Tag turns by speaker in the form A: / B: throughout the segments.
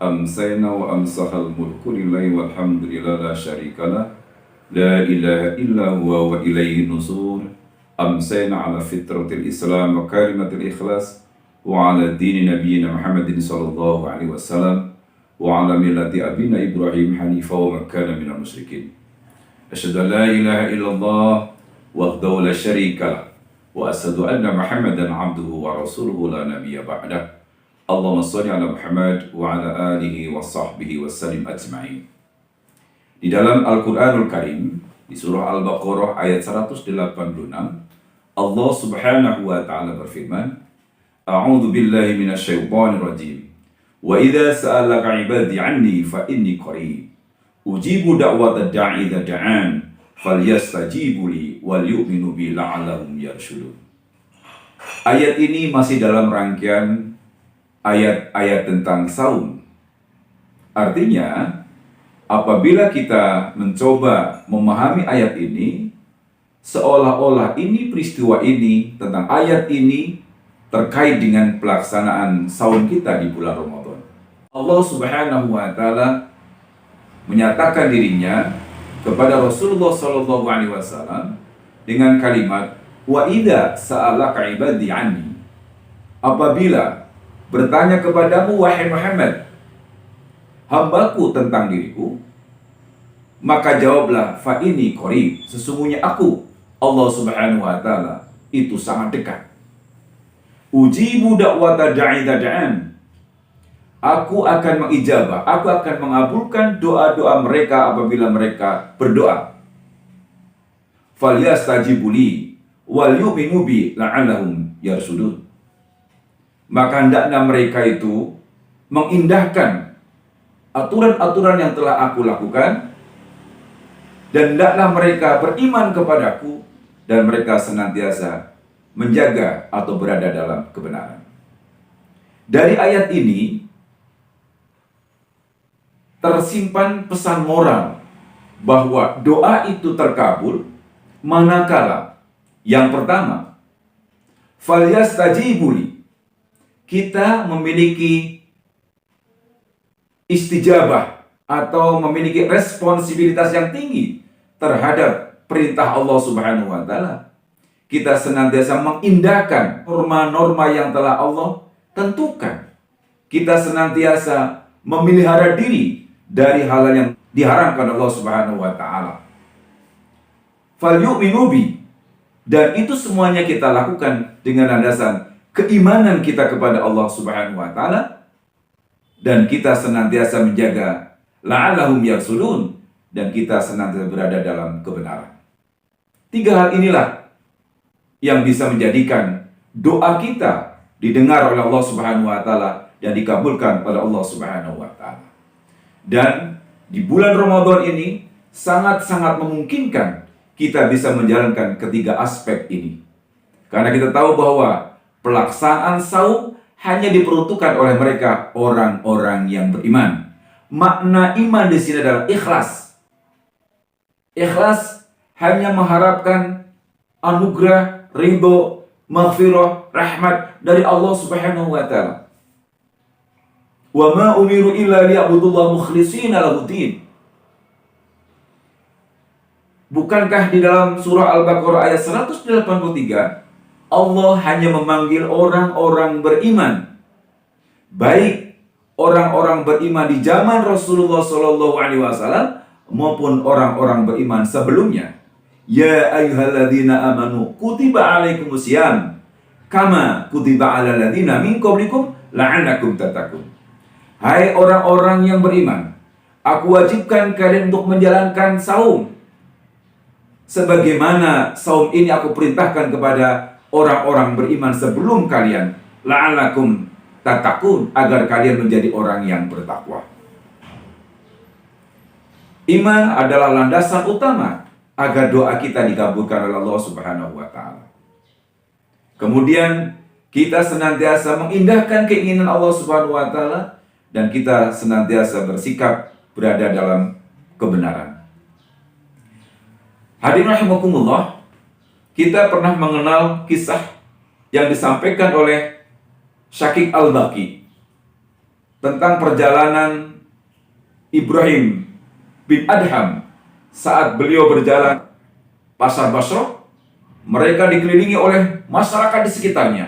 A: أمسينا وأمسح الملك لله والحمد لله لا شريك له لا إله إلا هو وإليه النشور. أمسينا على فطرة الإسلام وكلمة الإخلاص وعلى دين نبينا محمد صلى الله عليه وسلم وعلى ملة أبينا إبراهيم حنيفا وما كان من المشركين. أشهد أن لا إله إلا الله وحده لا شريك له وأشهد أن محمدا عبده ورسوله لا نبي بعده. Allahumma sholli ala Muhammad wa ala alihi wa sahbihi wa sallim ajma'in. Di dalam Al-Quranul Karim, di surah Al-Baqarah ayat 186, Allah subhanahu wa ta'ala berfirman, A'udhu billahi minasyaitonir rajim. Wa idha sa'alaka ibadi anni fa inni qarib. Ujibu da'wata da'i idha da'an. Falyastajibu li wal yu'minu bi la'allahum yarshudun. Ayat ini masih dalam rangkaian ayat-ayat tentang saum. Artinya, apabila kita mencoba memahami ayat ini, seolah-olah ini peristiwa ini, tentang ayat ini, terkait dengan pelaksanaan saum kita di bulan Ramadan. Allah subhanahu wa ta'ala menyatakan dirinya kepada Rasulullah sallallahu alaihi wasallam dengan kalimat, Wa idza sa'alaka ibadi anni. Apabila bertanya kepadamu, wahai Muhammad, hambaku tentang diriku, maka jawablah, fa ini qarib, sesungguhnya aku, Allah subhanahu wa ta'ala, itu sangat dekat. Ujibu da'wata da'i da'an. Aku akan mengijabah, aku akan mengabulkan doa-doa mereka apabila mereka berdoa. Falyastajibu li wal yu'minu bi la'allahum yarshudun. Maka hendaknya mereka itu mengindahkan aturan-aturan yang telah aku lakukan, dan hendaklah mereka beriman kepadaku, dan mereka senantiasa menjaga atau berada dalam kebenaran. Dari ayat ini tersimpan pesan moral bahwa doa itu terkabul manakala yang pertama, falyastajibu li, kita memiliki istijabah atau memiliki responsibilitas yang tinggi terhadap perintah Allah subhanahu wa ta'ala. Kita senantiasa mengindahkan norma-norma yang telah Allah tentukan. Kita senantiasa memelihara diri dari hal yang diharamkan Allah subhanahu wa ta'ala. Fal yu'minu bi, dan itu semuanya kita lakukan dengan landasan keimanan kita kepada Allah subhanahu wa ta'ala, dan kita senantiasa menjaga la'allahum yarshudun, dan kita senantiasa berada dalam kebenaran. Tiga hal inilah yang bisa menjadikan doa kita didengar oleh Allah subhanahu wa ta'ala dan dikabulkan oleh Allah subhanahu wa ta'ala. Dan di bulan Ramadan ini sangat-sangat memungkinkan kita bisa menjalankan ketiga aspek ini. Karena kita tahu bahwa pelaksanaan saum hanya diperuntukkan oleh mereka orang-orang yang beriman. Makna iman di sini adalah ikhlas. Ikhlas hanya mengharapkan anugerah, ridho, maghfirah, rahmat dari Allah subhanahu wa ta'ala. Wa ma umiru illa liya'budullaha mukhlishina lahuddin. Bukankah di dalam surah Al-Baqarah ayat 183, Allah hanya memanggil orang-orang beriman, baik orang-orang beriman di zaman Rasulullah SAW maupun orang-orang beriman sebelumnya. Ya ayyuhalladzina amanu kutiba alaikumusiyam kama kutiba alal ladzina min qablikum la'allakum tattaqun. Hai orang-orang yang beriman, aku wajibkan kalian untuk menjalankan saum sebagaimana saum ini aku perintahkan kepada orang-orang beriman sebelum kalian, la'allakum tattaqun, agar kalian menjadi orang yang bertakwa. Iman adalah landasan utama agar doa kita dikabulkan oleh Allah subhanahu wa ta'ala. Kemudian kita senantiasa mengindahkan keinginan Allah subhanahu wa ta'ala, dan kita senantiasa bersikap berada dalam kebenaran. Hadirin rahimakumullah, kita pernah mengenal kisah yang disampaikan oleh Syakik Al-Baqi. tentang perjalanan Ibrahim bin Adham saat beliau berjalan pasar Basrah. Mereka dikelilingi oleh masyarakat di sekitarnya.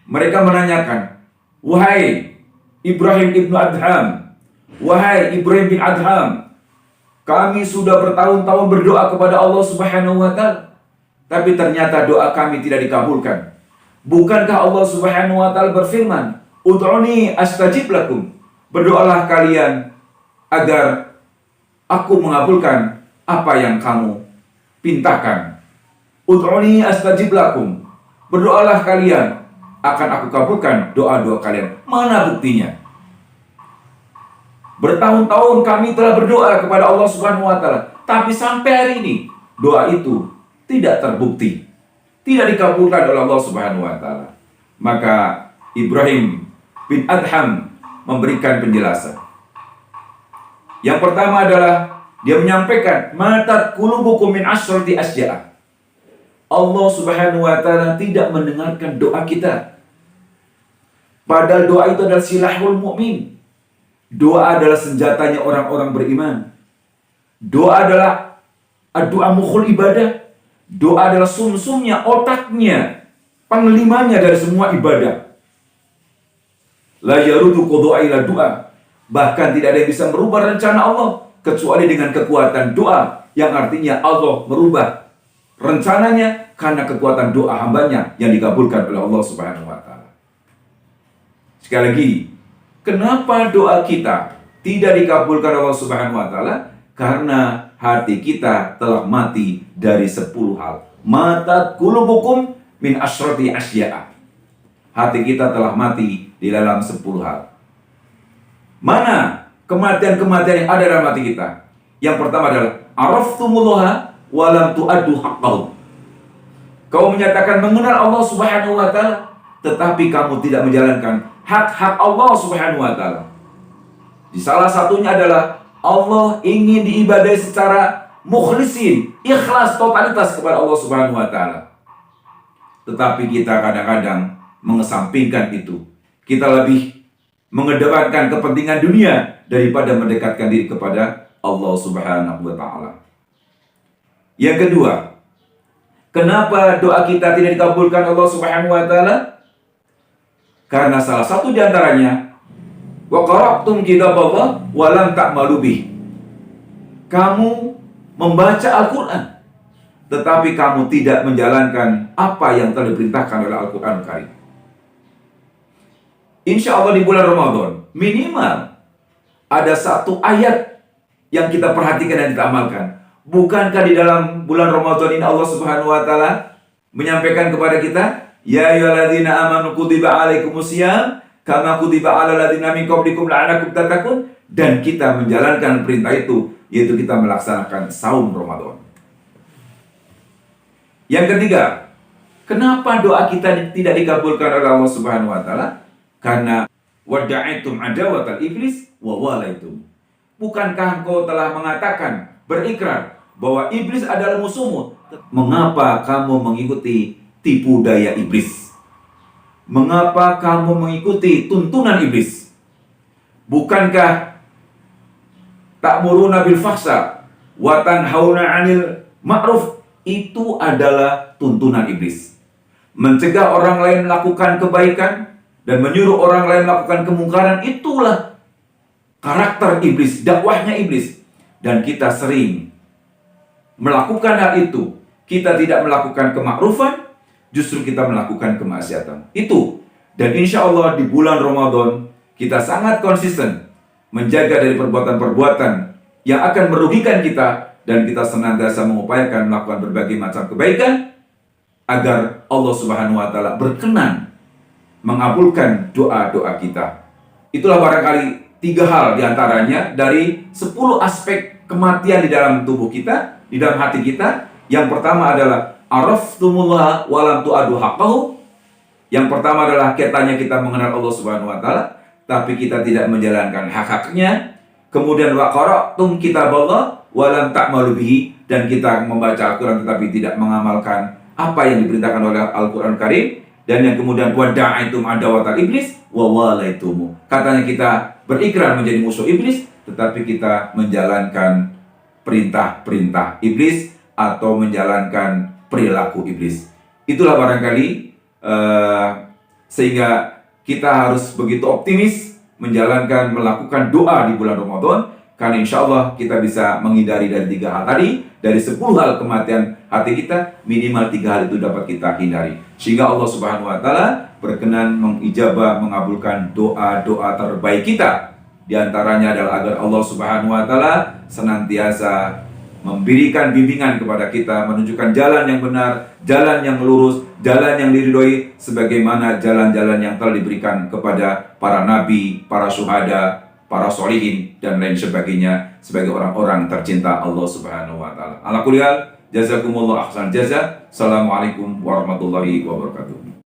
A: Mereka menanyakan, "Wahai Ibrahim ibnu Adham, wahai Ibrahim bin Adham, kami sudah bertahun-tahun berdoa kepada Allah Subhanahu wa Ta'ala, tapi ternyata doa kami tidak dikabulkan. Bukankah Allah Subhanahu wa Ta'ala berfirman, 'Ud'uni astajib lakum'? Berdoalah kalian agar aku mengabulkan apa yang kamu pintakan. Ud'uni astajib lakum. Berdoalah kalian, akan aku kabulkan doa-doa kalian. Mana buktinya? Bertahun-tahun kami telah berdoa kepada Allah Subhanahu wa Ta'ala, tapi sampai hari ini doa itu tidak terbukti, tidak dikabulkan oleh Allah Subhanahu wa Ta'ala. Maka Ibrahim bin Adham memberikan penjelasan. Yang pertama adalah dia menyampaikan, "Matat qulubukum min asyrati asya'a." Allah Subhanahu wa Ta'ala tidak mendengarkan doa kita. Padahal doa itu adalah silahul mu'min. Doa adalah senjatanya orang-orang beriman. Doa adalah doa mukhul ibadah. Doa adalah sumsumnya, otaknya, panglimanya dari semua ibadah. La yarudu qudhu'a ila doa. Bahkan tidak ada yang bisa merubah rencana Allah kecuali dengan kekuatan doa, yang artinya Allah merubah rencananya karena kekuatan doa hambanya yang dikabulkan oleh Allah Subhanahu wa Ta'ala. Sekali lagi, kenapa doa kita tidak dikabulkan Allah Subhanahu wa Ta'ala? Karena hati kita telah mati dari 10 hal. Matat qulubukum min asyrati asya'a. Hati kita telah mati di dalam 10 hal. Mana kematian-kematian yang ada dalam hati kita? Yang pertama adalah araftumullaha wa lam tu'addu haqqahu. Kau menyatakan mengenal Allah Subhanahu wa Ta'ala, tetapi kamu tidak menjalankan hak-hak Allah Subhanahu wa Ta'ala. Di salah satunya adalah Allah ingin diibadahi secara mukhlisin, ikhlas, totalitas kepada Allah Subhanahu wa Ta'ala. Tetapi kita kadang-kadang mengesampingkan itu. Kita lebih mengedepankan kepentingan dunia daripada mendekatkan diri kepada Allah Subhanahu wa Ta'ala. Yang kedua, kenapa doa kita tidak dikabulkan Allah Subhanahu wa Ta'ala? Karena salah satu di antaranya, wa qara'tum kitaballah wa lam ta'malu bih. Kamu membaca Al-Qur'an, tetapi kamu tidak menjalankan apa yang telah diperintahkan oleh Al-Qur'an Karim. Insya Allah di bulan Ramadan, minimal ada satu ayat yang kita perhatikan dan kita amalkan. Bukankah di dalam bulan Ramadan ini Allah Subhanahu wa Ta'ala menyampaikan kepada kita, "Ya ayyuhalladzina amanu kutiba alaikumusiyam kama kutiba alal ladzina min qablikum la'allakum tattaqun." Dan kita menjalankan perintah itu, yaitu kita melaksanakan saum Ramadan. Yang ketiga, kenapa doa kita tidak dikabulkan oleh Allah Subhanahu wa Ta'ala? Karena wada'aitum adawatal iblis wa walaitum. Bukankah engkau telah mengatakan, berikrar bahwa iblis adalah musuhmu? Mengapa kamu mengikuti tipu daya iblis? Mengapa kamu mengikuti tuntunan iblis? Bukankah ta'muruna bil fahsya wa tanhauna 'anil ma'ruf itu adalah tuntunan iblis? Mencegah orang lain melakukan kebaikan dan menyuruh orang lain melakukan kemungkaran, itulah karakter iblis, dakwahnya iblis. Dan kita sering melakukan hal itu. Kita tidak melakukan kemakrufan, justru kita melakukan kemaksiatan. Itu. Dan insya Allah di bulan Ramadan kita sangat konsisten menjaga dari perbuatan-perbuatan yang akan merugikan kita, dan kita senantiasa mengupayakan melakukan berbagai macam kebaikan agar Allah Subhanahu wa Ta'ala berkenan mengabulkan doa-doa kita. Itulah barangkali 3 hal diantaranya dari 10 aspek kematian di dalam tubuh kita, di dalam hati kita. Yang pertama adalah araftumullah wa lam tu'addu haqqahu. Yang pertama adalah katanya kita mengenal Allah Subhanahu wa Ta'ala, tapi kita tidak menjalankan hak-haknya. Kemudian wa qara'tum kitaballah wa lam ta'malu bihi, dan kita membaca Al-Qur'an tetapi tidak mengamalkan apa yang diperintahkan oleh Al-Qur'an Karim. Dan yang kemudian wada'aitum adawatal iblis wa walaitumu. Katanya kita berikrar menjadi musuh iblis, tetapi kita menjalankan perintah-perintah iblis atau menjalankan perilaku iblis. Itulah barangkali sehingga kita harus begitu optimis melakukan doa di bulan Ramadan, karena insya Allah kita bisa menghindari dari 3 hal tadi. Dari 10 hal kematian hati kita, minimal 3 hal itu dapat kita hindari, sehingga Allah Subhanahu wa Ta'ala berkenan mengijabah, mengabulkan doa-doa terbaik kita. Di antaranya adalah agar Allah Subhanahu wa Ta'ala senantiasa memberikan bimbingan kepada kita, menunjukkan jalan yang benar, jalan yang lurus, jalan yang diridhoi, sebagaimana jalan-jalan yang telah diberikan kepada para nabi, para syuhada, para sholihin, dan lain sebagainya, sebagai orang-orang tercinta Allah Subhanahu wa Ta'ala. Ala kulli hal, jazakumullah ahsan jaza. Assalamualaikum warahmatullahi wabarakatuh.